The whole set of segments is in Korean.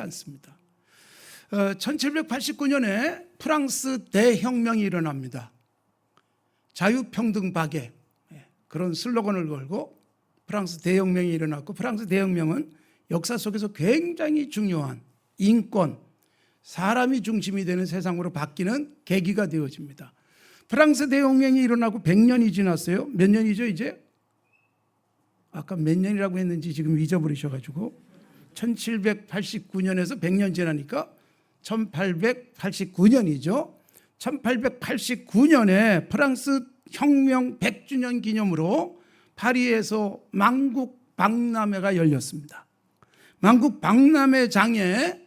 않습니다. 1789년에 프랑스 대혁명이 일어납니다. 자유평등박애 그런 슬로건을 걸고 프랑스 대혁명이 일어났고, 프랑스 대혁명은 역사 속에서 굉장히 중요한 인권, 사람이 중심이 되는 세상으로 바뀌는 계기가 되어집니다. 프랑스 대혁명이 일어나고 100년이 지났어요. 몇 년이죠 이제? 아까 몇 년이라고 했는지 지금 잊어버리셔가지고 1789년에서 100년 지나니까 1889년이죠. 1889년에 프랑스 혁명 100주년 기념으로 파리에서 만국 박람회가 열렸습니다. 만국 박람회장에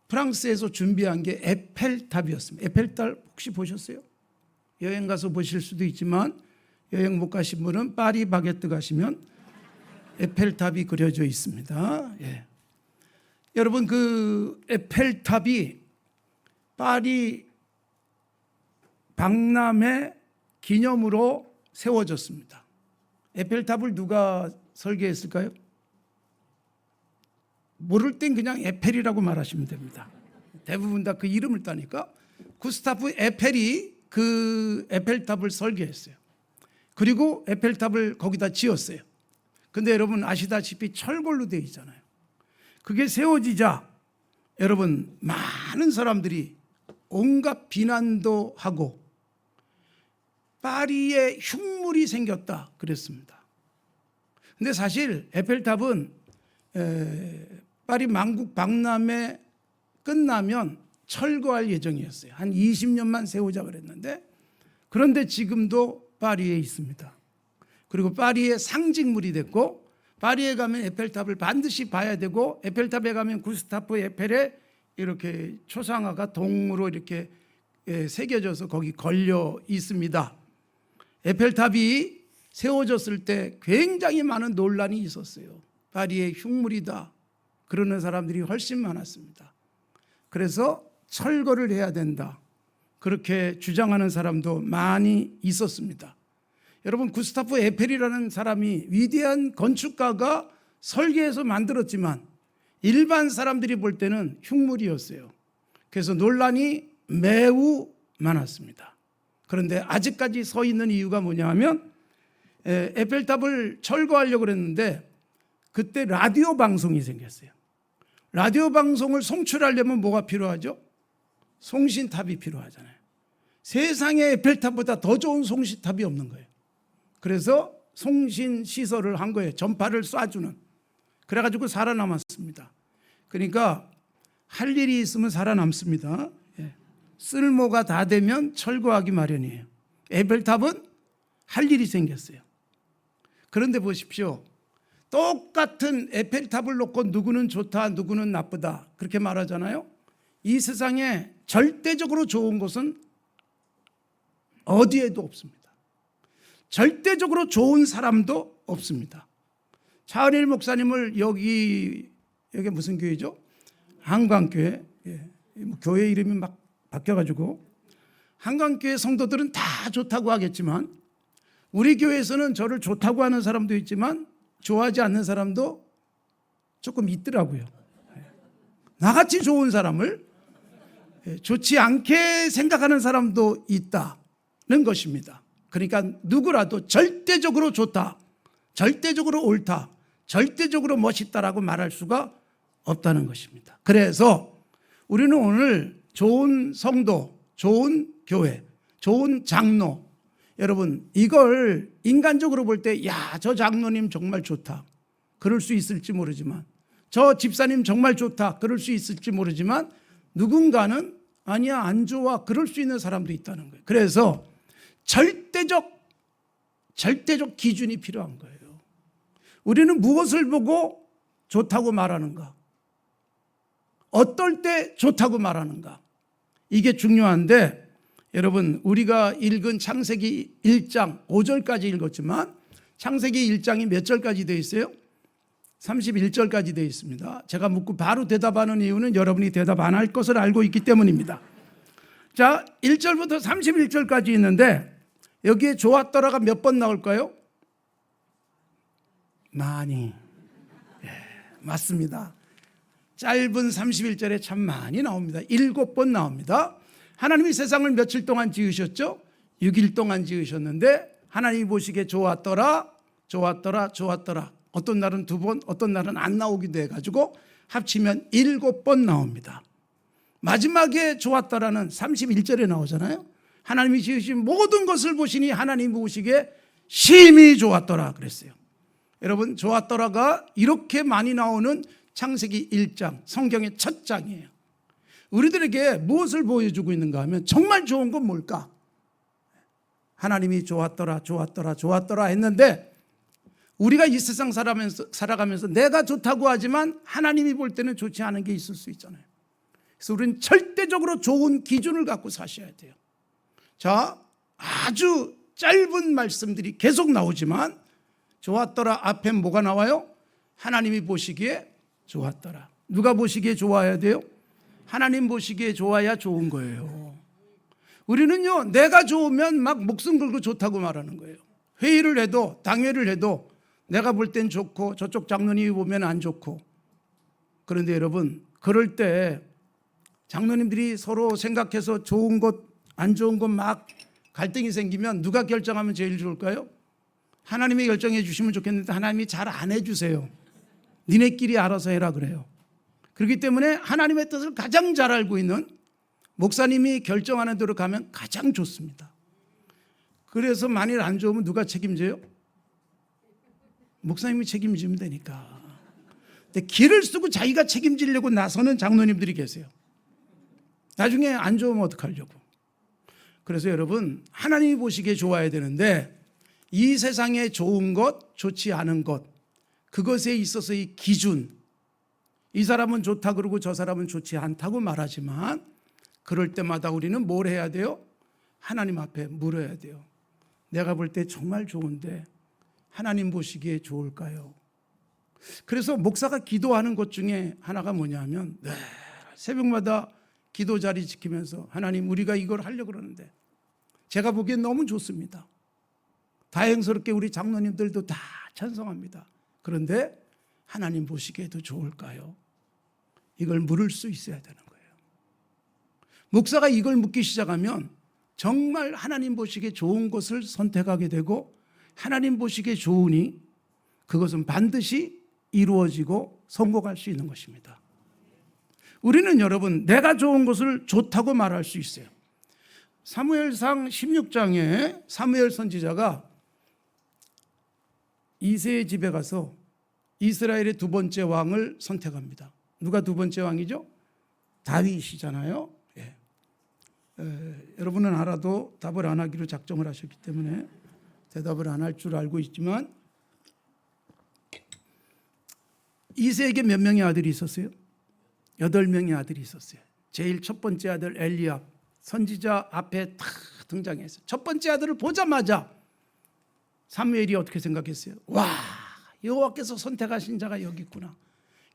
프랑스에서 준비한 게 에펠탑이었습니다. 에펠탑 혹시 보셨어요? 여행 가서 보실 수도 있지만 여행 못 가신 분은 파리 바게트 가시면 에펠탑이 그려져 있습니다. 예. 여러분, 그 에펠탑이 파리 박람회 기념으로 세워졌습니다. 에펠탑을 누가 설계했을까요? 모를 땐 그냥 에펠이라고 말하시면 됩니다. 대부분 다 그 이름을 따니까. 구스타프 에펠이 그 에펠탑을 설계했어요. 그리고 에펠탑을 거기다 지었어요. 근데 여러분 아시다시피 철골로 되어 있잖아요. 그게 세워지자 여러분 많은 사람들이 온갖 비난도 하고 파리에 흉물이 생겼다 그랬습니다. 근데 사실 에펠탑은 파리 만국 박람회 끝나면 철거할 예정이었어요. 한 20년만 세우자 그랬는데, 그런데 지금도 파리에 있습니다. 그리고 파리의 상징물이 됐고, 파리에 가면 에펠탑을 반드시 봐야 되고, 에펠탑에 가면 구스타프 에펠의 이렇게 초상화가 동으로 이렇게 새겨져서 거기 걸려 있습니다. 에펠탑이 세워졌을 때 굉장히 많은 논란이 있었어요. 파리의 흉물이다 그러는 사람들이 훨씬 많았습니다. 그래서 철거를 해야 된다 그렇게 주장하는 사람도 많이 있었습니다. 여러분, 구스타프 에펠이라는 사람이 위대한 건축가가 설계해서 만들었지만 일반 사람들이 볼 때는 흉물이었어요. 그래서 논란이 매우 많았습니다. 그런데 아직까지 서 있는 이유가 뭐냐 하면 에펠탑을 철거하려고 그랬는데 그때 라디오 방송이 생겼어요. 라디오 방송을 송출하려면 뭐가 필요하죠? 송신탑이 필요하잖아요. 세상에 에펠탑보다 더 좋은 송신탑이 없는 거예요. 그래서 송신 시설을 한 거예요. 전파를 쏴주는. 그래가지고 살아남았습니다. 그러니까 할 일이 있으면 살아남습니다. 쓸모가 다 되면 철거하기 마련이에요. 에펠탑은 할 일이 생겼어요. 그런데 보십시오. 똑같은 에펠탑을 놓고 누구는 좋다, 누구는 나쁘다 그렇게 말하잖아요. 이 세상에 절대적으로 좋은 곳은 어디에도 없습니다. 절대적으로 좋은 사람도 없습니다. 차은일 목사님을 여기 무슨 교회죠? 한강교회. 교회 이름이 막 바뀌어가지고 한강교회 성도들은 다 좋다고 하겠지만 우리 교회에서는 저를 좋다고 하는 사람도 있지만 좋아하지 않는 사람도 조금 있더라고요. 나같이 좋은 사람을 좋지 않게 생각하는 사람도 있다는 것입니다. 그러니까 누구라도 절대적으로 좋다, 절대적으로 옳다, 절대적으로 멋있다라고 말할 수가 없다는 것입니다. 그래서 우리는 오늘 좋은 성도, 좋은 교회, 좋은 장로, 여러분 이걸 인간적으로 볼 때 야, 저 장로님 정말 좋다 그럴 수 있을지 모르지만, 저 집사님 정말 좋다 그럴 수 있을지 모르지만, 누군가는 아니야 안 좋아 그럴 수 있는 사람도 있다는 거예요. 그래서 절대적 기준이 필요한 거예요. 우리는 무엇을 보고 좋다고 말하는가, 어떨 때 좋다고 말하는가, 이게 중요한데, 여러분 우리가 읽은 창세기 1장 5절까지 읽었지만 창세기 1장이 몇 절까지 되어 있어요? 31절까지 되어 있습니다. 제가 묻고 바로 대답하는 이유는 여러분이 대답 안 할 것을 알고 있기 때문입니다. 자, 1절부터 31절까지 있는데 여기에 좋았더라가 몇 번 나올까요? 많이. 맞습니다. 짧은 31절에 참 많이 나옵니다. 7번 나옵니다. 하나님이 세상을 며칠 동안 지으셨죠? 6일 동안 지으셨는데 하나님이 보시기에 좋았더라, 좋았더라, 좋았더라. 어떤 날은 2번, 어떤 날은 안 나오기도 해가지고 합치면 7번 나옵니다. 마지막에 좋았더라는 31절에 나오잖아요. 하나님이 지으신 모든 것을 보시니 하나님이 보시기에 심히 좋았더라 그랬어요. 여러분, 좋았더라가 이렇게 많이 나오는 창세기 1장, 성경의 첫 장이에요. 우리들에게 무엇을 보여주고 있는가 하면 정말 좋은 건 뭘까? 하나님이 좋았더라, 좋았더라, 좋았더라 했는데 우리가 이 세상 살아가면서 내가 좋다고 하지만 하나님이 볼 때는 좋지 않은 게 있을 수 있잖아요. 그래서 우리는 절대적으로 좋은 기준을 갖고 사셔야 돼요. 자, 아주 짧은 말씀들이 계속 나오지만 좋았더라 앞에 뭐가 나와요? 하나님이 보시기에 좋았더라. 누가 보시기에 좋아야 돼요? 하나님 보시기에 좋아야 좋은 거예요. 우리는요, 내가 좋으면 막 목숨 걸고 좋다고 말하는 거예요. 회의를 해도, 당회를 해도 내가 볼 땐 좋고 저쪽 장로님이 보면 안 좋고. 그런데 여러분, 그럴 때 장로님들이 서로 생각해서 좋은 것, 안 좋은 것 막 갈등이 생기면 누가 결정하면 제일 좋을까요? 하나님이 결정해 주시면 좋겠는데 하나님이 잘 안 해주세요. 니네끼리 알아서 해라 그래요. 그렇기 때문에 하나님의 뜻을 가장 잘 알고 있는 목사님이 결정하는 대로 가면 가장 좋습니다. 그래서 만일 안 좋으면 누가 책임져요? 목사님이 책임지면 되니까. 근데 길을 쓰고 자기가 책임지려고 나서는 장로님들이 계세요. 나중에 안 좋으면 어떡하려고. 그래서 여러분, 하나님이 보시기에 좋아야 되는데 이 세상에 좋은 것, 좋지 않은 것, 그것에 있어서의 기준, 이 사람은 좋다 그러고 저 사람은 좋지 않다고 말하지만 그럴 때마다 우리는 뭘 해야 돼요? 하나님 앞에 물어야 돼요. 내가 볼 때 정말 좋은데 하나님 보시기에 좋을까요? 그래서 목사가 기도하는 것 중에 하나가 뭐냐면 새벽마다 기도 자리 지키면서 하나님, 우리가 이걸 하려고 그러는데 제가 보기엔 너무 좋습니다. 다행스럽게 우리 장로님들도 다 찬성합니다. 그런데 하나님 보시기에도 좋을까요? 이걸 물을 수 있어야 되는 거예요. 목사가 이걸 묻기 시작하면 정말 하나님 보시기에 좋은 것을 선택하게 되고 하나님 보시기에 좋으니 그것은 반드시 이루어지고 성공할 수 있는 것입니다. 우리는 여러분, 내가 좋은 것을 좋다고 말할 수 있어요. 사무엘상 16장에 사무엘 선지자가 이새의 집에 가서 이스라엘의 2번째 왕을 선택합니다. 누가 2번째 왕이죠? 다윗이잖아요. 예. 여러분은 알아도 답을 안 하기로 작정을 하셨기 때문에 대답을 안 할 줄 알고 있지만 이새에게 몇 명의 아들이 있었어요? 8명의 아들이 있었어요. 제일 첫 번째 아들 엘리압, 선지자 앞에 탁 등장했어요. 첫 번째 아들을 보자마자 사무엘이 어떻게 생각했어요? 와, 여호와께서 선택하신 자가 여기 있구나.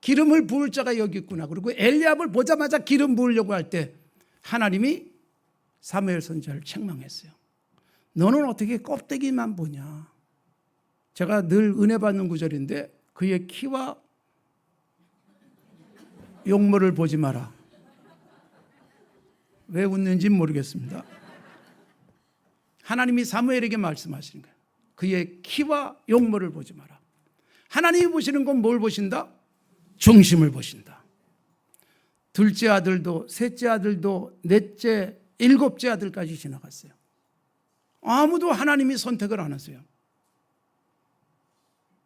기름을 부을 자가 여기 있구나. 그리고 엘리압을 보자마자 기름 부으려고 할 때 하나님이 사무엘 선지자를 책망했어요. 너는 어떻게 껍데기만 보냐. 제가 늘 은혜 받는 구절인데 그의 키와 용모를 보지 마라. 왜 웃는지 모르겠습니다. 하나님이 사무엘에게 말씀하시는 거예요. 그의 키와 용모를 보지 마라. 하나님이 보시는 건 뭘 보신다? 중심을 보신다. 둘째 아들도 셋째 아들도 넷째, 7째 아들까지 지나갔어요. 아무도 하나님이 선택을 안 하세요.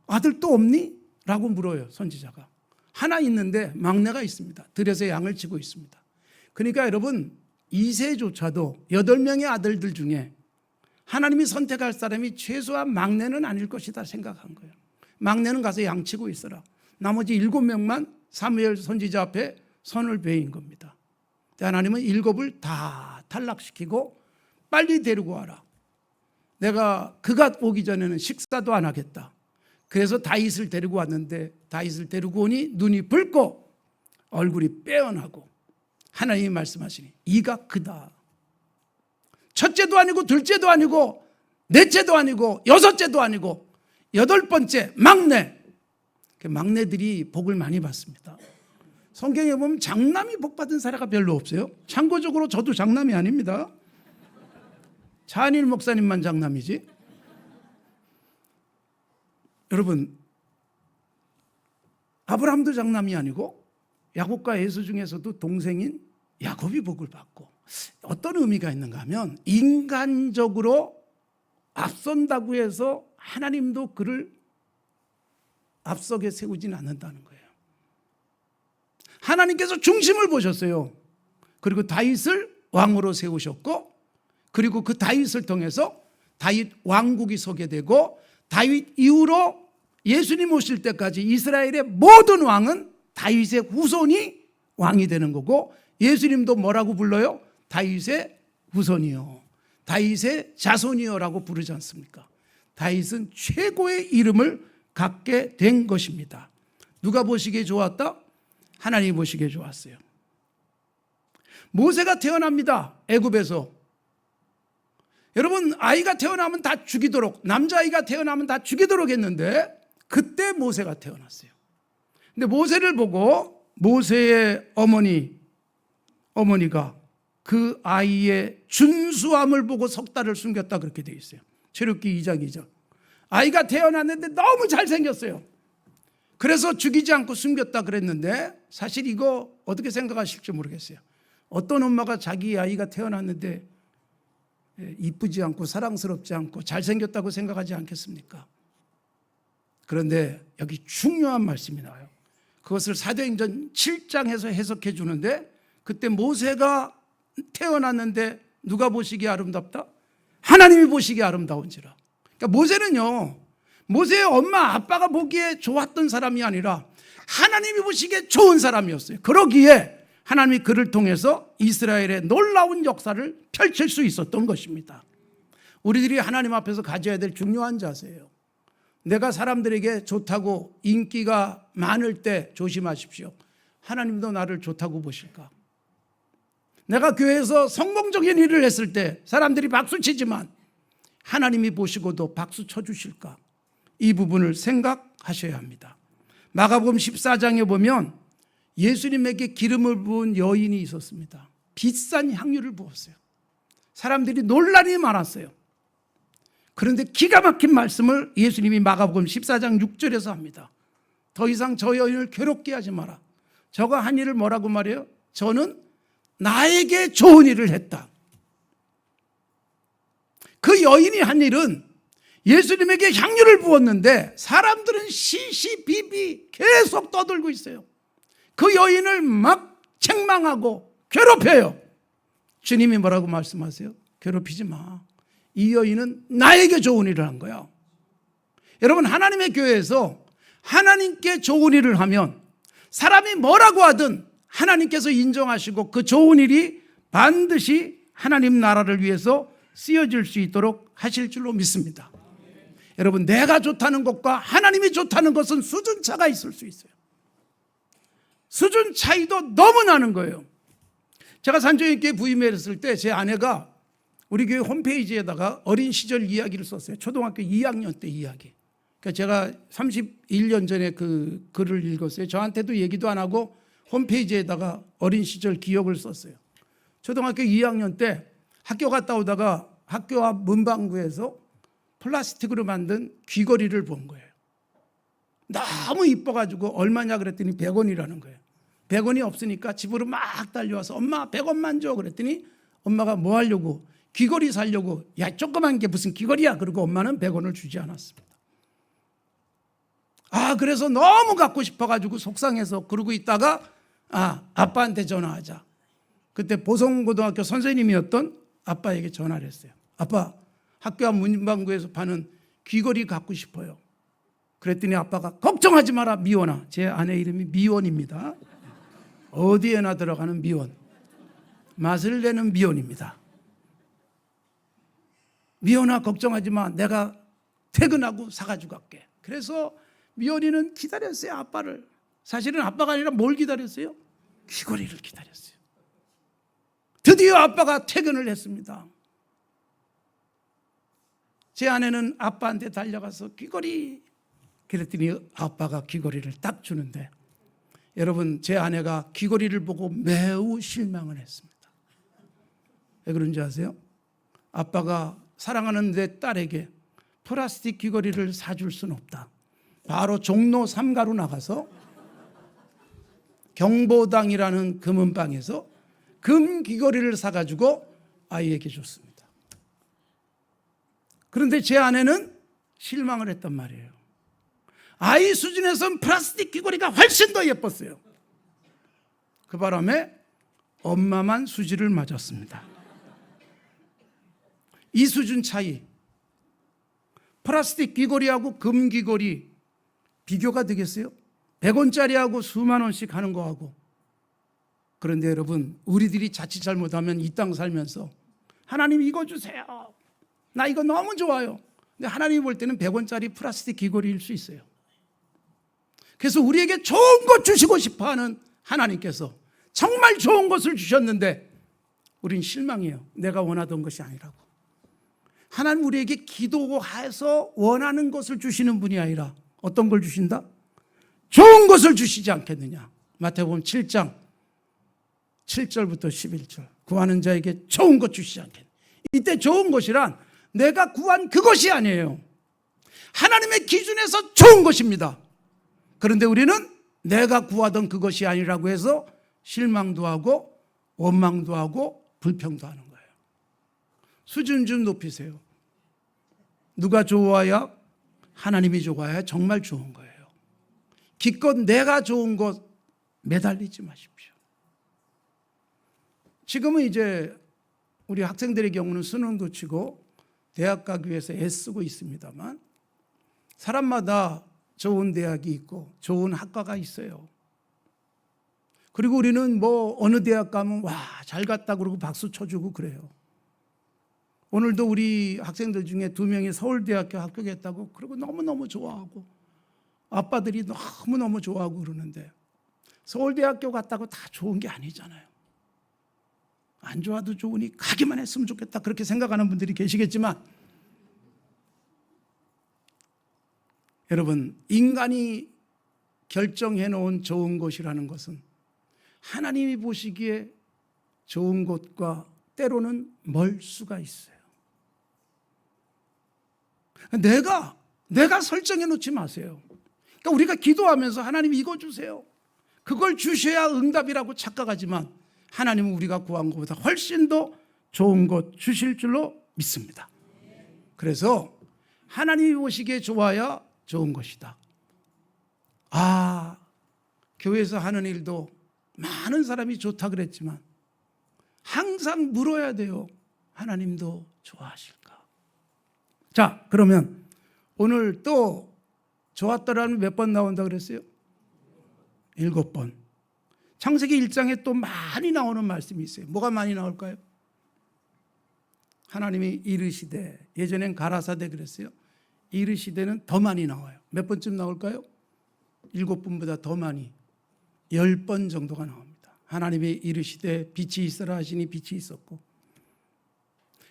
아들 또 없니? 라고 물어요, 선지자가. 하나 있는데 막내가 있습니다. 들에서 양을 치고 있습니다. 그러니까 여러분, 이새조차도 8명의 아들들 중에 하나님이 선택할 사람이 최소한 막내는 아닐 것이다 생각한 거예요. 막내는 가서 양치고 있어라. 나머지 7명만 사무엘 선지자 앞에 선을 베인 겁니다. 하나님은 7을 다 탈락시키고 빨리 데리고 와라. 내가 그가 오기 전에는 식사도 안 하겠다. 그래서 다윗을 데리고 왔는데 다윗을 데리고 오니 눈이 붉고 얼굴이 빼어나고 하나님이 말씀하시니 이가 크다. 첫째도 아니고 둘째도 아니고 넷째도 아니고 여섯째도 아니고 8번째 막내. 막내들이 복을 많이 받습니다. 성경에 보면 장남이 복받은 사례가 별로 없어요. 참고적으로 저도 장남이 아닙니다. 차한일 목사님만 장남이지. 여러분, 아브라함도 장남이 아니고 야곱과 에서 중에서도 동생인 야곱이 복을 받고, 어떤 의미가 있는가 하면 인간적으로 앞선다고 해서 하나님도 그를 앞서게 세우진 않는다는 거예요. 하나님께서 중심을 보셨어요. 그리고 다윗을 왕으로 세우셨고, 그리고 그 다윗을 통해서 다윗 왕국이 서게 되고, 다윗 이후로 예수님 오실 때까지 이스라엘의 모든 왕은 다윗의 후손이 왕이 되는 거고, 예수님도 뭐라고 불러요? 다윗의 후손이요, 다윗의 자손이요라고 부르지 않습니까? 다윗은 최고의 이름을 갖게 된 것입니다. 누가 보시기에 좋았다? 하나님이 보시기에 좋았어요. 모세가 태어납니다. 애굽에서. 여러분, 아이가 태어나면 다 죽이도록, 남자아이가 태어나면 다 죽이도록 했는데 그때 모세가 태어났어요. 근데 모세를 보고 모세의 어머니가 그 아이의 준수함을 보고 석 달을 숨겼다, 그렇게 되어 있어요. 출애굽기 2장 2절. 아이가 태어났는데 너무 잘생겼어요. 그래서 죽이지 않고 숨겼다 그랬는데, 사실 이거 어떻게 생각하실지 모르겠어요. 어떤 엄마가 자기 아이가 태어났는데 이쁘지 않고 사랑스럽지 않고 잘생겼다고 생각하지 않겠습니까? 그런데 여기 중요한 말씀이 나와요. 그것을 사도행전 7장에서 해석해 주는데, 그때 모세가 태어났는데 누가 보시기에 아름답다? 하나님이 보시기에 아름다운지라. 그러니까 모세는요, 모세의 엄마 아빠가 보기에 좋았던 사람이 아니라 하나님이 보시기에 좋은 사람이었어요. 그러기에 하나님이 그를 통해서 이스라엘의 놀라운 역사를 펼칠 수 있었던 것입니다. 우리들이 하나님 앞에서 가져야 될 중요한 자세예요. 내가 사람들에게 좋다고 인기가 많을 때 조심하십시오. 하나님도 나를 좋다고 보실까? 내가 교회에서 성공적인 일을 했을 때 사람들이 박수치지만 하나님이 보시고도 박수 쳐주실까? 이 부분을 생각하셔야 합니다. 마가복음 14장에 보면 예수님에게 기름을 부은 여인이 있었습니다. 비싼 향유를 부었어요. 사람들이 논란이 많았어요. 그런데 기가 막힌 말씀을 예수님이 마가복음 14장 6절에서 합니다. 더 이상 저 여인을 괴롭게 하지 마라. 저가 한 일을 뭐라고 말해요? 저는 나에게 좋은 일을 했다. 그 여인이 한 일은 예수님에게 향유를 부었는데 사람들은 시시비비 계속 떠들고 있어요. 그 여인을 막 책망하고 괴롭혀요. 주님이 뭐라고 말씀하세요? 괴롭히지 마. 이 여인은 나에게 좋은 일을 한 거야. 여러분, 하나님의 교회에서 하나님께 좋은 일을 하면 사람이 뭐라고 하든 하나님께서 인정하시고 그 좋은 일이 반드시 하나님 나라를 위해서 쓰여질 수 있도록 하실 줄로 믿습니다. 여러분, 내가 좋다는 것과 하나님이 좋다는 것은 수준 차가 있을 수 있어요. 수준 차이도 너무 나는 거예요. 제가 산조인교회 부임했을 때 제 아내가 우리 교회 홈페이지에다가 어린 시절 이야기를 썼어요. 초등학교 2학년 때 이야기. 그러니까 제가 31년 전에 그 글을 읽었어요. 저한테도 얘기도 안 하고 홈페이지에다가 어린 시절 기억을 썼어요. 초등학교 2학년 때 학교 갔다 오다가 학교 앞 문방구에서 플라스틱으로 만든 귀걸이를 본 거예요. 너무 이뻐가지고 얼마냐 그랬더니 100원이라는 거예요. 100원이 없으니까 집으로 막 달려와서 엄마 100원만 줘 그랬더니 엄마가 뭐 하려고? 귀걸이 사려고. 야, 조그만 게 무슨 귀걸이야. 그리고 엄마는 100원을 주지 않았습니다. 그래서 너무 갖고 싶어가지고 속상해서 그러고 있다가 아빠한테 전화하자. 그때 보성고등학교 선생님이었던 아빠에게 전화를 했어요. 아빠, 학교 앞 문방구에서 파는 귀걸이 갖고 싶어요. 그랬더니 아빠가 걱정하지 마라, 미원아. 제 아내 이름이 미원입니다. 어디에나 들어가는 미원. 맛을 내는 미원입니다. 미원아, 걱정하지 마. 내가 퇴근하고 사가지고 갈게. 그래서 미원이는 기다렸어요, 아빠를. 사실은 아빠가 아니라 뭘 기다렸어요? 귀걸이를 기다렸어요. 드디어 아빠가 퇴근을 했습니다. 제 아내는 아빠한테 달려가서 귀걸이, 그랬더니 아빠가 귀걸이를 딱 주는데 여러분, 제 아내가 귀걸이를 보고 매우 실망을 했습니다. 왜 그런지 아세요? 아빠가 사랑하는 내 딸에게 플라스틱 귀걸이를 사줄 수는 없다. 바로 종로 3가로 나가서 경보당이라는 금은방에서 금 귀걸이를 사가지고 아이에게 줬습니다. 그런데 제 아내는 실망을 했단 말이에요. 아이 수준에선 플라스틱 귀걸이가 훨씬 더 예뻤어요. 그 바람에 엄마만 수지를 맞았습니다. 이 수준 차이, 플라스틱 귀걸이하고 금 귀걸이 비교가 되겠어요? 100원짜리하고 수만 원씩 하는 거하고. 그런데 여러분, 우리들이 자칫 잘못하면 이 땅 살면서 하나님 이거 주세요, 나 이거 너무 좋아요. 근데 하나님이 볼 때는 100원짜리 플라스틱 귀걸이일 수 있어요. 그래서 우리에게 좋은 것 주시고 싶어하는 하나님께서 정말 좋은 것을 주셨는데 우린 실망해요. 내가 원하던 것이 아니라고. 하나님 우리에게 기도해서 원하는 것을 주시는 분이 아니라 어떤 걸 주신다? 좋은 것을 주시지 않겠느냐. 마태복음 7장 7절부터 11절. 구하는 자에게 좋은 것 주시지 않겠느냐. 이때 좋은 것이란 내가 구한 그것이 아니에요. 하나님의 기준에서 좋은 것입니다. 그런데 우리는 내가 구하던 그것이 아니라고 해서 실망도 하고 원망도 하고 불평도 하는 거예요. 수준 좀 높이세요. 누가 좋아야? 하나님이 좋아야 정말 좋은 거예요. 기껏 내가 좋은 것 매달리지 마십시오. 지금은 이제 우리 학생들의 경우는 수능도 치고 대학 가기 위해서 애쓰고 있습니다만 사람마다 좋은 대학이 있고 좋은 학과가 있어요. 그리고 우리는 뭐 어느 대학 가면 와, 잘 갔다 그러고 박수 쳐주고 그래요. 오늘도 우리 학생들 중에 2명이 서울대학교 합격했다고 그러고 너무너무 좋아하고 아빠들이 너무너무 좋아하고 그러는데 서울대학교 갔다고 다 좋은 게 아니잖아요. 안 좋아도 좋으니 가기만 했으면 좋겠다 그렇게 생각하는 분들이 계시겠지만 여러분, 인간이 결정해 놓은 좋은 것이라는 것은 하나님이 보시기에 좋은 것과 때로는 멀 수가 있어요. 내가 설정해 놓지 마세요. 그러니까 우리가 기도하면서 하나님 이거 주세요, 그걸 주셔야 응답이라고 착각하지만 하나님은 우리가 구한 것보다 훨씬 더 좋은 것 주실 줄로 믿습니다. 그래서 하나님이 보시기에 좋아야 좋은 것이다. 교회에서 하는 일도 많은 사람이 좋다 그랬지만 항상 물어야 돼요. 하나님도 좋아하실까? 자, 그러면 오늘 또 좋았더라는 몇 번 나온다 그랬어요? 7번. 창세기 1장에 또 많이 나오는 말씀이 있어요. 뭐가 많이 나올까요? 하나님이 이르시되, 예전엔 가라사대 그랬어요. 이르시되는 더 많이 나와요. 몇 번쯤 나올까요? 7번보다 더 많이 10번 정도가 나옵니다. 하나님이 이르시되 빛이 있으라 하시니 빛이 있었고.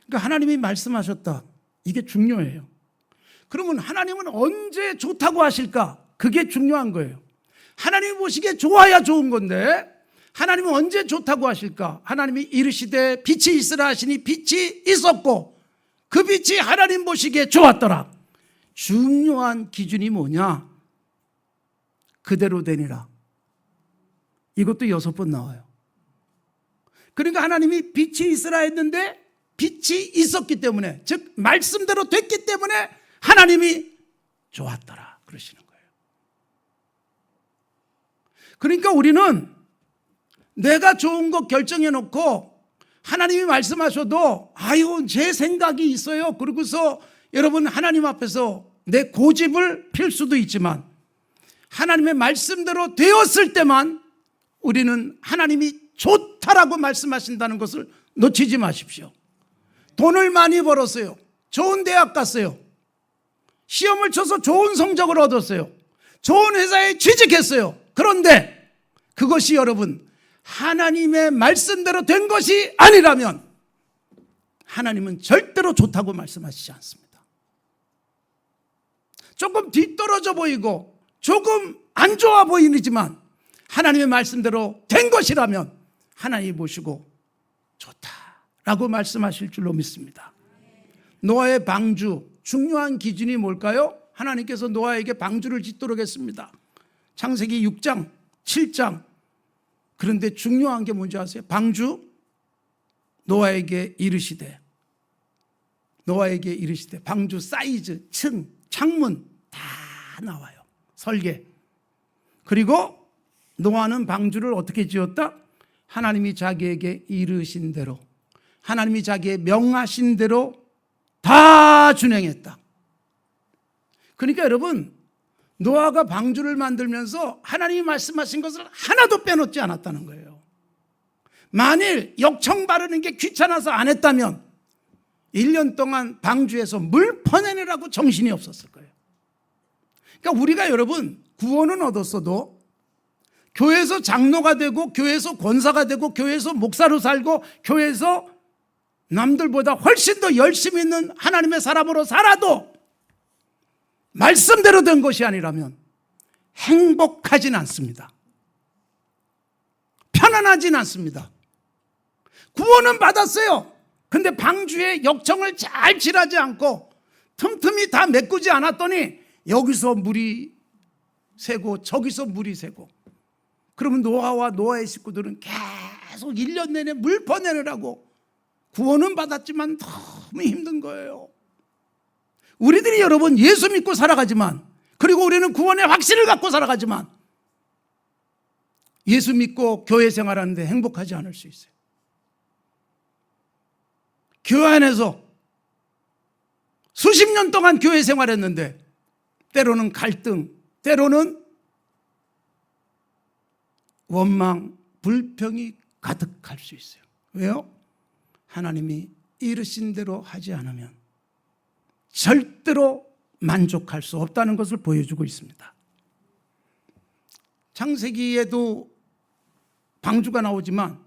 그러니까 하나님이 말씀하셨다. 이게 중요해요. 그러면 하나님은 언제 좋다고 하실까? 그게 중요한 거예요. 하나님이 보시기에 좋아야 좋은 건데 하나님은 언제 좋다고 하실까? 하나님이 이르시되 빛이 있으라 하시니 빛이 있었고 그 빛이 하나님 보시기에 좋았더라. 중요한 기준이 뭐냐? 그대로 되니라. 이것도 6번 나와요. 그러니까 하나님이 빛이 있으라 했는데 빛이 있었기 때문에, 즉 말씀대로 됐기 때문에 하나님이 좋았더라 그러시는 거예요. 그러니까 우리는 내가 좋은 거 결정해 놓고 하나님이 말씀하셔도 제 생각이 있어요 그러고서 여러분 하나님 앞에서 내 고집을 필 수도 있지만 하나님의 말씀대로 되었을 때만 우리는 하나님이 좋다라고 말씀하신다는 것을 놓치지 마십시오. 돈을 많이 벌었어요. 좋은 대학 갔어요. 시험을 쳐서 좋은 성적을 얻었어요. 좋은 회사에 취직했어요. 그런데 그것이 여러분 하나님의 말씀대로 된 것이 아니라면 하나님은 절대로 좋다고 말씀하시지 않습니다. 조금 뒤떨어져 보이고 조금 안 좋아 보이지만 하나님의 말씀대로 된 것이라면 하나님이 보시고 좋다라고 말씀하실 줄로 믿습니다. 노아의 방주, 중요한 기준이 뭘까요? 하나님께서 노아에게 방주를 짓도록 했습니다. 창세기 6장, 7장. 그런데 중요한 게 뭔지 아세요? 방주, 노아에게 이르시되 방주 사이즈, 층, 창문 다 나와요. 설계. 그리고 노아는 방주를 어떻게 지었다? 하나님이 자기에게 이르신 대로, 하나님이 자기의 명하신 대로 다 준행했다. 그러니까 여러분, 노아가 방주를 만들면서 하나님이 말씀하신 것을 하나도 빼놓지 않았다는 거예요. 만일 역청 바르는 게 귀찮아서 안 했다면 1년 동안 방주에서 물 퍼내느라고 정신이 없었을 거예요. 그러니까 우리가 여러분 구원은 얻었어도 교회에서 장로가 되고 교회에서 권사가 되고 교회에서 목사로 살고 교회에서 남들보다 훨씬 더 열심히 있는 하나님의 사람으로 살아도 말씀대로 된 것이 아니라면 행복하진 않습니다. 편안하진 않습니다. 구원은 받았어요. 근데 방주에 역청을 잘 칠하지 않고 틈틈이 다 메꾸지 않았더니 여기서 물이 새고 저기서 물이 새고, 그러면 노아와 노아의 식구들은 계속 1년 내내 물 퍼내느라고 구원은 받았지만 너무 힘든 거예요. 우리들이 여러분 예수 믿고 살아가지만, 그리고 우리는 구원의 확신을 갖고 살아가지만 예수 믿고 교회 생활하는데 행복하지 않을 수 있어요. 교회 안에서 수십 년 동안 교회 생활했는데 때로는 갈등, 때로는 원망, 불평이 가득할 수 있어요. 왜요? 하나님이 이르신 대로 하지 않으면 절대로 만족할 수 없다는 것을 보여주고 있습니다. 창세기에도 방주가 나오지만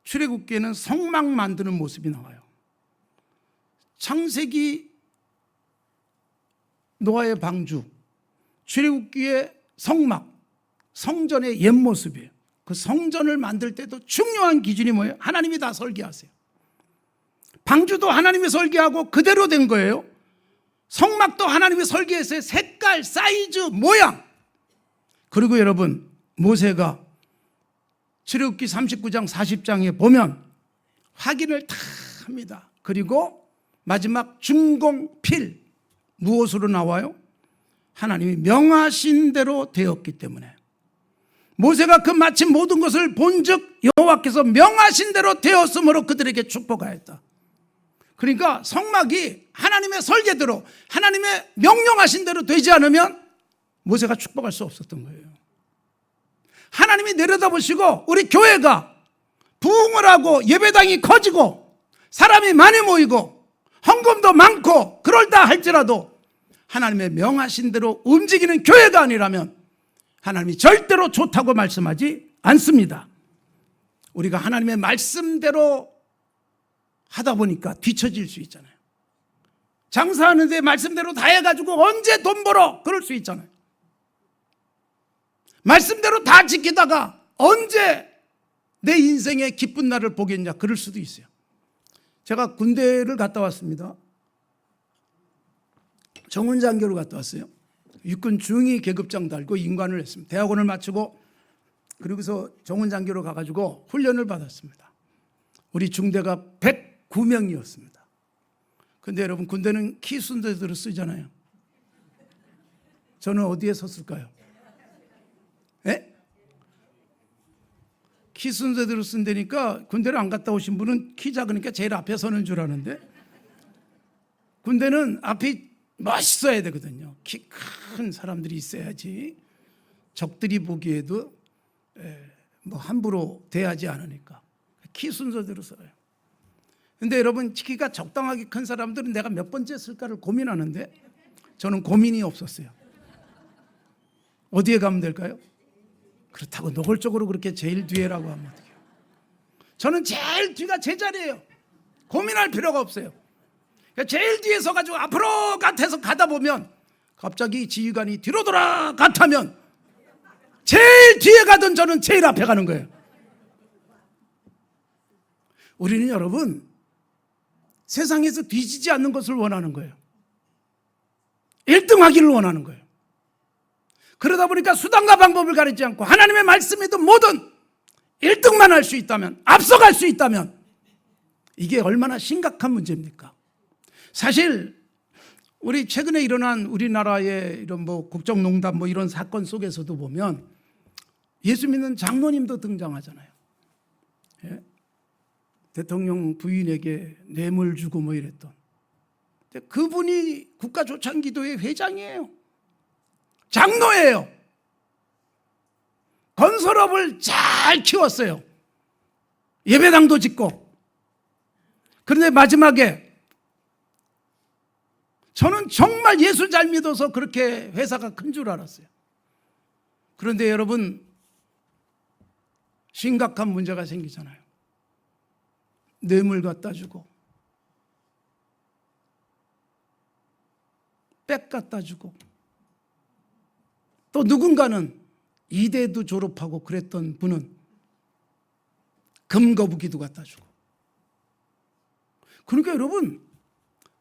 출애굽기에는 성막 만드는 모습이 나와요. 창세기 노아의 방주, 출애굽기의 성막, 성전의 옛 모습이에요. 그 성전을 만들 때도 중요한 기준이 뭐예요? 하나님이 다 설계하세요. 방주도 하나님이 설계하고 그대로 된 거예요. 성막도 하나님이 설계했어요. 색깔, 사이즈, 모양. 그리고 여러분, 모세가 출애굽기 39장 40장에 보면 확인을 다 합니다. 그리고 마지막 준공필, 무엇으로 나와요? 하나님이 명하신 대로 되었기 때문에, 모세가 그 마침 모든 것을 본즉 여호와께서 명하신 대로 되었으므로 그들에게 축복하였다. 그러니까 성막이 하나님의 설계대로, 하나님의 명령하신 대로 되지 않으면 모세가 축복할 수 없었던 거예요. 하나님이 내려다보시고 우리 교회가 부흥을 하고 예배당이 커지고 사람이 많이 모이고 헌금도 많고 그럴다 할지라도 하나님의 명하신 대로 움직이는 교회가 아니라면 하나님이 절대로 좋다고 말씀하지 않습니다. 우리가 하나님의 말씀대로 하다 보니까 뒤처질 수 있잖아요. 장사하는데 말씀대로 다 해가지고 언제 돈 벌어? 그럴 수 있잖아요. 말씀대로 다 지키다가 언제 내 인생의 기쁜 날을 보겠냐? 그럴 수도 있어요. 제가 군대를 갔다 왔습니다. 정훈장교를 갔다 왔어요. 육군 중위 계급장 달고 인관을 했습니다. 대학원을 마치고 그러고서 정훈장교로 가가지고 훈련을 받았습니다. 우리 중대가 109명이었습니다. 근데 여러분, 군대는 키 순서대로 쓰잖아요. 저는 어디에 섰을까요? 예? 키 순서대로 쓴다니까 군대를 안 갔다 오신 분은 키 작으니까 제일 앞에 서는 줄 아는데, 군대는 앞이 멋있어야 되거든요. 키 큰 사람들이 있어야지 적들이 보기에도 뭐 함부로 대하지 않으니까 키 순서대로 써요. 근데 여러분, 키가 적당하게 큰 사람들은 내가 몇 번째 쓸까를 고민하는데 저는 고민이 없었어요. 어디에 가면 될까요? 그렇다고 노골적으로 그렇게 제일 뒤에라고 하면 어떡해요? 저는 제일 뒤가 제 자리예요. 고민할 필요가 없어요. 그러니까 제일 뒤에 서가지고 앞으로 같아서 가다 보면 갑자기 지휘관이 뒤로 돌아 같다면 제일 뒤에 가던 저는 제일 앞에 가는 거예요. 우리는 여러분 세상에서 뒤지지 않는 것을 원하는 거예요. 1등 하기를 원하는 거예요. 그러다 보니까 수단과 방법을 가리지 않고 하나님의 말씀에도 뭐든 1등만 할 수 있다면, 앞서갈 수 있다면, 이게 얼마나 심각한 문제입니까? 사실 우리 최근에 일어난 우리나라의 이런 국정농단 이런 사건 속에서도 보면 예수 믿는 장로님도 등장하잖아요. 예? 대통령 부인에게 뇌물 주고 이랬던. 그분이 국가조창기도회 회장이에요. 장로예요. 건설업을 잘 키웠어요. 예배당도 짓고. 그런데 마지막에 저는 정말 예수 잘 믿어서 그렇게 회사가 큰 줄 알았어요. 그런데 여러분 심각한 문제가 생기잖아요. 뇌물 갖다 주고 백 갖다 주고 또 누군가는 이대도 졸업하고 그랬던 분은 금거북이도 갖다 주고. 그러니까 여러분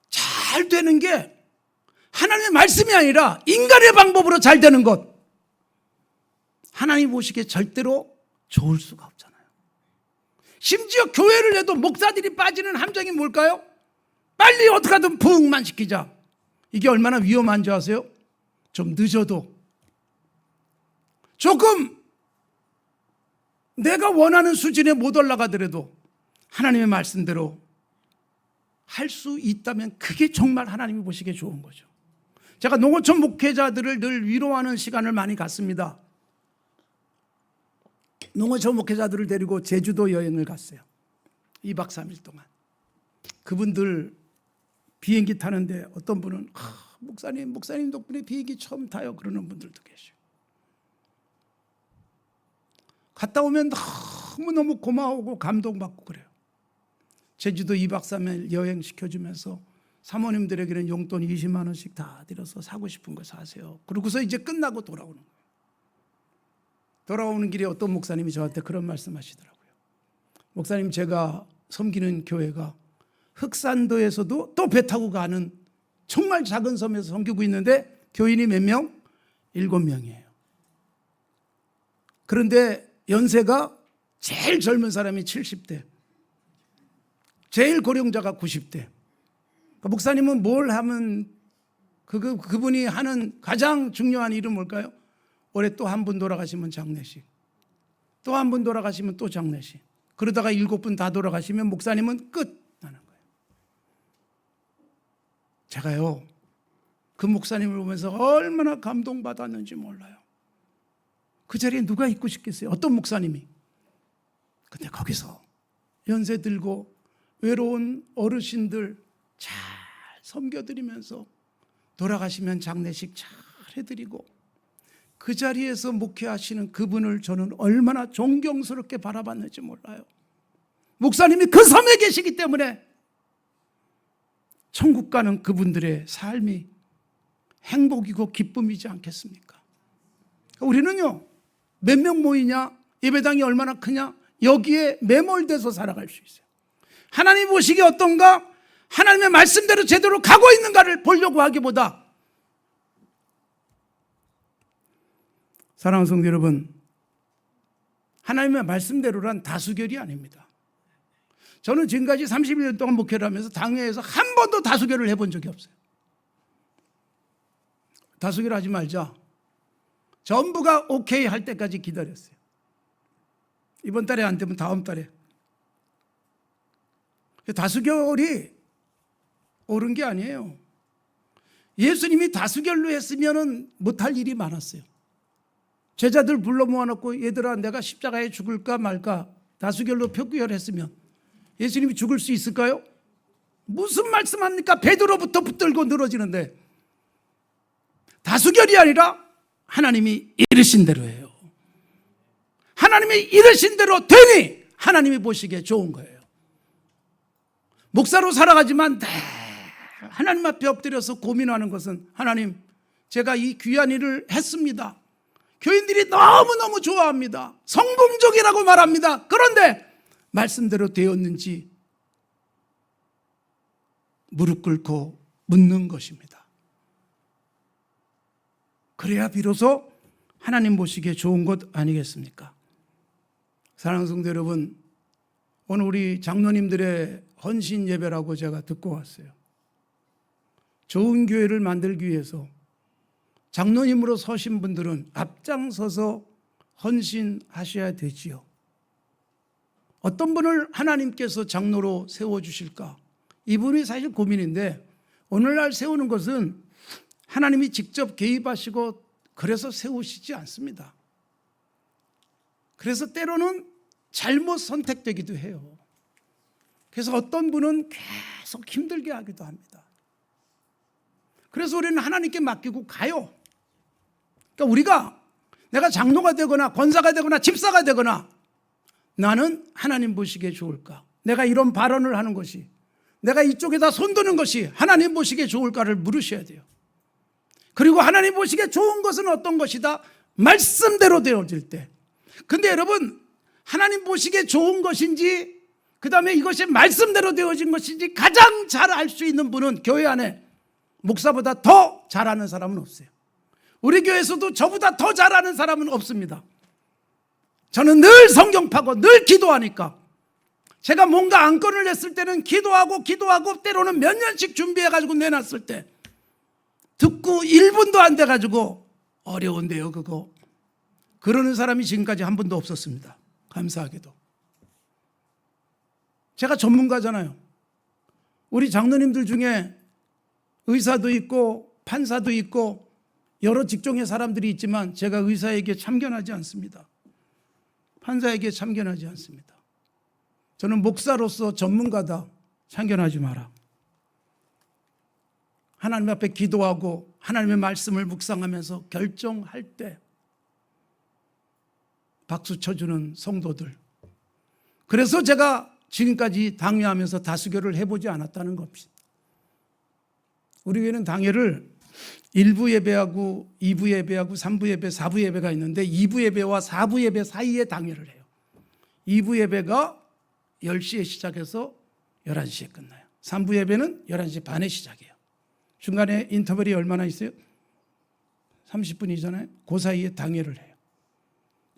잘 되는 게 하나님의 말씀이 아니라 인간의 방법으로 잘 되는 것, 하나님 보시기에 절대로 좋을 수가 없잖아요. 심지어 교회를 해도 목사들이 빠지는 함정이 뭘까요? 빨리 어떻게 하든 부흥만 시키자. 이게 얼마나 위험한 줄 아세요? 좀 늦어도 조금 내가 원하는 수준에 못 올라가더라도 하나님의 말씀대로 할 수 있다면 그게 정말 하나님이 보시기에 좋은 거죠. 제가 농어촌 목회자들을 늘 위로하는 시간을 많이 갖습니다. 농어촌 목회자들을 데리고 제주도 여행을 갔어요. 2박 3일 동안. 그분들 비행기 타는데 어떤 분은 목사님 덕분에 비행기 처음 타요 그러는 분들도 계셔요. 갔다 오면 너무너무 고마워하고 감동받고 그래요. 제주도 2박 3일 여행 시켜주면서 사모님들에게는 용돈 20만 원씩 다 드려서 사고 싶은 거 사세요. 그러고서 이제 끝나고 돌아오는 거예요. 돌아오는 길에 어떤 목사님이 저한테 그런 말씀 하시더라고요. 목사님, 제가 섬기는 교회가 흑산도에서도 또 배 타고 가는 정말 작은 섬에서 섬기고 있는데 교인이 몇 명? 7명이에요. 그런데 연세가 제일 젊은 사람이 70대, 제일 고령자가 90대. 그러니까 목사님은 뭘 하면 그분이 하는 가장 중요한 일은 뭘까요? 올해 또 한 분 돌아가시면 장례식, 또 한 분 돌아가시면 또 장례식, 그러다가 7분 다 돌아가시면 목사님은 끝 나는 거예요. 제가요 그 목사님을 보면서 얼마나 감동받았는지 몰라요. 그 자리에 누가 있고 싶겠어요? 어떤 목사님이. 근데 거기서 연세 들고 외로운 어르신들 잘 섬겨드리면서 돌아가시면 장례식 잘 해드리고 그 자리에서 목회하시는 그분을 저는 얼마나 존경스럽게 바라봤는지 몰라요. 목사님이 그 섬에 계시기 때문에 천국 가는 그분들의 삶이 행복이고 기쁨이지 않겠습니까? 우리는요 몇 명 모이냐, 예배당이 얼마나 크냐, 여기에 매몰돼서 살아갈 수 있어요. 하나님 보시기에 어떤가, 하나님의 말씀대로 제대로 가고 있는가를 보려고 하기보다, 사랑하는 성도 여러분, 하나님의 말씀대로란 다수결이 아닙니다. 저는 지금까지 31년 동안 목회를 하면서 당회에서 한 번도 다수결을 해본 적이 없어요. 다수결 하지 말자, 전부가 오케이 할 때까지 기다렸어요. 이번 달에 안 되면 다음 달에. 다수결이 옳은 게 아니에요. 예수님이 다수결로 했으면 못할 일이 많았어요. 제자들 불러 모아놓고 얘들아 내가 십자가에 죽을까 말까 다수결로 표결했으면 예수님이 죽을 수 있을까요? 무슨 말씀합니까? 베드로부터 붙들고 늘어지는데. 다수결이 아니라 하나님이 이르신 대로 해요. 하나님이 이르신 대로 되니 하나님이 보시기에 좋은 거예요. 목사로 살아가지만 하나님 앞에 엎드려서 고민하는 것은, 하나님 제가 이 귀한 일을 했습니다. 교인들이 너무너무 좋아합니다. 성공적이라고 말합니다. 그런데 말씀대로 되었는지 무릎 꿇고 묻는 것입니다. 그래야 비로소 하나님 보시기에 좋은 것 아니겠습니까? 사랑하는 성도 여러분, 오늘 우리 장로님들의 헌신 예배라고 제가 듣고 왔어요. 좋은 교회를 만들기 위해서 장로님으로 서신 분들은 앞장서서 헌신하셔야 되지요. 어떤 분을 하나님께서 장로로 세워주실까? 이분이 사실 고민인데, 오늘날 세우는 것은 하나님이 직접 개입하시고 그래서 세우시지 않습니다. 그래서 때로는 잘못 선택되기도 해요. 그래서 어떤 분은 계속 힘들게 하기도 합니다. 그래서 우리는 하나님께 맡기고 가요. 그러니까 우리가 내가 장로가 되거나 권사가 되거나 집사가 되거나 나는 하나님 보시기에 좋을까? 내가 이런 발언을 하는 것이, 내가 이쪽에다 손드는 것이 하나님 보시기에 좋을까를 물으셔야 돼요. 그리고 하나님 보시기에 좋은 것은 어떤 것이다? 말씀대로 되어질 때. 근데 여러분, 하나님 보시기에 좋은 것인지, 그 다음에 이것이 말씀대로 되어진 것인지 가장 잘 알 수 있는 분은 교회 안에 목사보다 더 잘하는 사람은 없어요. 우리 교회에서도 저보다 더 잘하는 사람은 없습니다. 저는 늘 성경 파고 늘 기도하니까, 제가 뭔가 안건을 냈을 때는 기도하고 때로는 몇 년씩 준비해가지고 내놨을 때 듣고 1분도 안 돼가지고 어려운데요 그거, 그러는 사람이 지금까지 한 분도 없었습니다. 감사하게도. 제가 전문가잖아요. 우리 장로님들 중에 의사도 있고 판사도 있고 여러 직종의 사람들이 있지만 제가 의사에게 참견하지 않습니다. 판사에게 참견하지 않습니다. 저는 목사로서 전문가다. 참견하지 마라. 하나님 앞에 기도하고 하나님의 말씀을 묵상하면서 결정할 때 박수 쳐주는 성도들. 그래서 제가 지금까지 당회하면서 다수교를 해보지 않았다는 겁니다. 우리 교회는 당회를 1부 예배하고 2부 예배하고 3부 예배, 4부 예배가 있는데 2부 예배와 4부 예배 사이에 당회를 해요. 2부 예배가 10시에 시작해서 11시에 끝나요. 3부 예배는 11시 반에 시작해요. 중간에 인터벌이 얼마나 있어요? 30분이잖아요. 그 사이에 당회를 해요.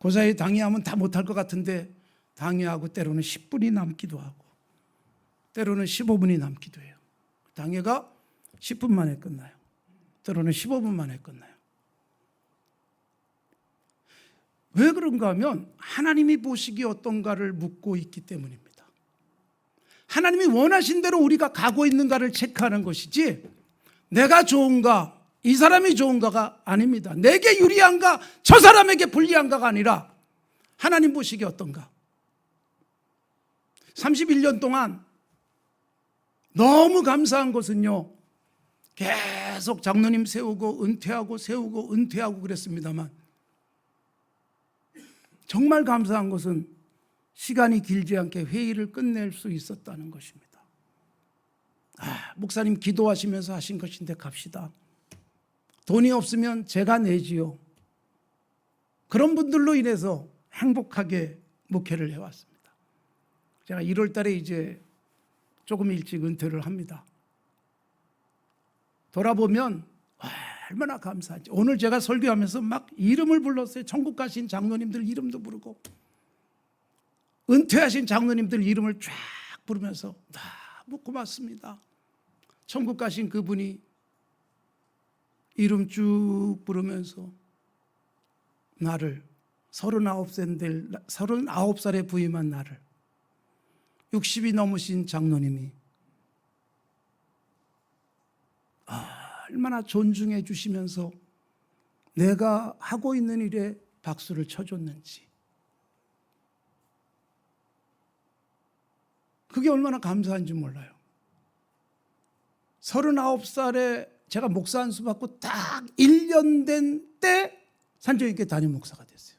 그 사이에 당회하면 다 못할 것 같은데 당회하고 때로는 10분이 남기도 하고 때로는 15분이 남기도 해요. 당회가 10분 만에 끝나요. 때로는 15분 만에 끝나요. 왜 그런가 하면 하나님이 보시기에 어떤가를 묻고 있기 때문입니다. 하나님이 원하신 대로 우리가 가고 있는가를 체크하는 것이지 내가 좋은가 이 사람이 좋은가가 아닙니다. 내게 유리한가 저 사람에게 불리한가가 아니라 하나님 보시기에 어떤가. 31년 동안 너무 감사한 것은요, 계속 장로님 세우고 은퇴하고 그랬습니다만 정말 감사한 것은 시간이 길지 않게 회의를 끝낼 수 있었다는 것입니다. 목사님 기도하시면서 하신 것인데 갑시다. 돈이 없으면 제가 내지요. 그런 분들로 인해서 행복하게 목회를 해왔습니다. 제가 1월 달에 이제 조금 일찍 은퇴를 합니다. 돌아보면 얼마나 감사한지. 오늘 제가 설교하면서 막 이름을 불렀어요. 천국 가신 장로님들 이름도 부르고 은퇴하신 장로님들 이름을 쫙 부르면서 너무 고맙습니다. 천국 가신 그분이 이름 쭉 부르면서 나를 39살에 부임한 나를 60이 넘으신 장로님이 얼마나 존중해 주시면서 내가 하고 있는 일에 박수를 쳐줬는지, 그게 얼마나 감사한지 몰라요. 39살에 제가 목사 안수 받고 딱 1년 된 때 산정교회 담임 목사가 됐어요.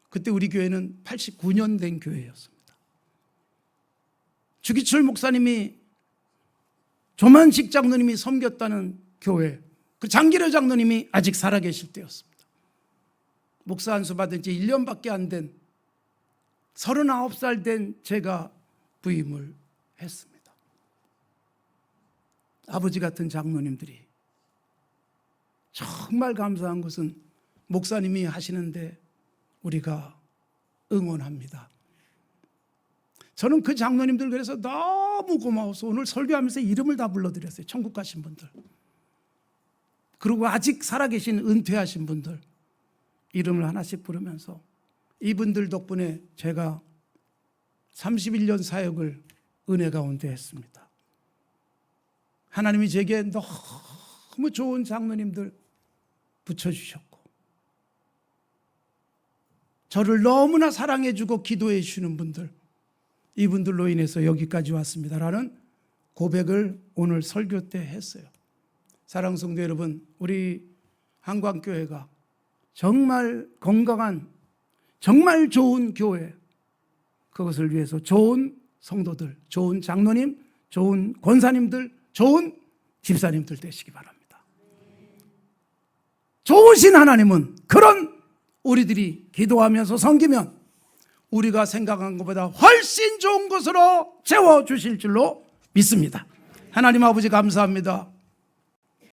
그때 우리 교회는 89년 된 교회였습니다. 주기철 목사님이 조만식 장로님이 섬겼다는 교회, 그 장기려 장로님이 아직 살아계실 때였습니다. 목사 안수 받은 지 1년밖에 안 된 39살 된 제가 부임을 했습니다. 아버지 같은 장로님들이, 정말 감사한 것은 목사님이 하시는데 우리가 응원합니다. 저는 그 장로님들 그래서 너무 고마워서 오늘 설교하면서 이름을 다 불러드렸어요. 천국 가신 분들, 그리고 아직 살아계신 은퇴하신 분들 이름을 하나씩 부르면서 이분들 덕분에 제가 31년 사역을 은혜 가운데 했습니다. 하나님이 제게 너무 좋은 장로님들 붙여주셨고, 저를 너무나 사랑해주고 기도해 주시는 분들, 이분들로 인해서 여기까지 왔습니다라는 고백을 오늘 설교 때 했어요. 사랑하는 성도 여러분, 우리 한광교회가 정말 건강한, 정말 좋은 교회, 그것을 위해서 좋은 성도들, 좋은 장로님, 좋은 권사님들, 좋은 집사님들 되시기 바랍니다. 좋으신 하나님은 그런 우리들이 기도하면서 섬기면 우리가 생각한 것보다 훨씬 좋은 것으로 채워주실 줄로 믿습니다. 하나님 아버지 감사합니다.